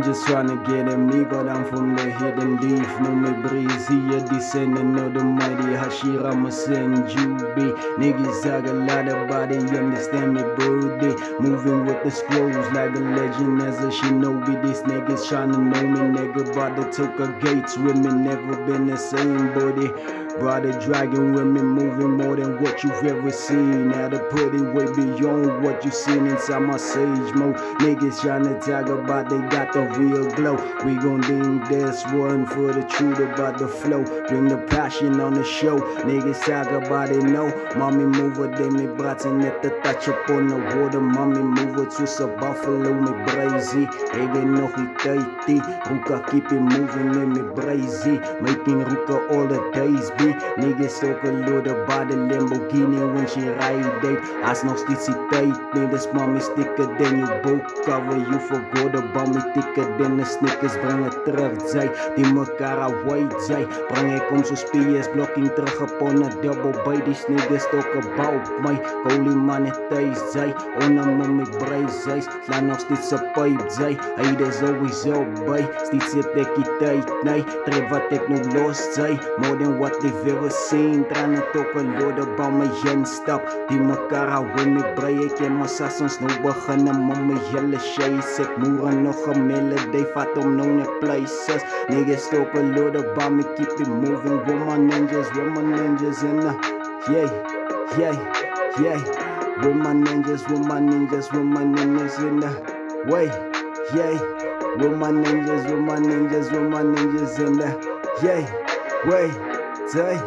Just tryna get at me, but I'm from the hidden leaf. No me breezy, a descendant of the mighty Hashirama Senjubi. Niggas talk a lot about it, understand me, birdie. Moving with the scrolls like a legend as a shinobi. These niggas tryna know me, nigga. Brought the Toka Gates with me, never been the same, buddy. Brought a dragon with me, moving more than what you've ever seen. Now to put it way beyond what you seen inside my sage mode. Niggas tryna talk about they got the real glow. We gon' lean this one for the truth about the flow. Bring the passion on the show. Niggas talk about it, no. Mommy mover, they me braten net touch up on the water. Mommy mover, tussen buffalo me brazy. Ege nog niet tighty. Ruka keep it moving in me brazy. Making Ruka all the days be. Niggas talk a lot about the Lamborghini when she ride it. As nog steeds die tijd. Nee, dus mommy sticker than your book cover. You forgot about me thicker than the Snickers. Breng het terug, zij die mekaar a white zij. Breng ik om zo'n PS blocking terug upon a double by. These niggas talk about my holy monetize zij. Onder me brace zij. Sla nog steeds een pipe zij. Hij er sowieso bij. Steeds zit ik die tijd, nee. Trip wat ik nog los zij. More than what they've ever seen. Tryna talk a lot about my gen stap. Die mekaar hou me brei. Ik en mijn sassons nou beginnen met my hele shades. Ik moer nog een melody. Vat om nou naar places. Niggas talk a lot about me. Keep it moving with my ninjas in the yeah, yeah, yeah. With my ninjas in the way, yeah. With my ninjas in the yeah, way, day.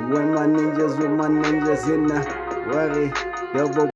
With my ninjas in the worry, double.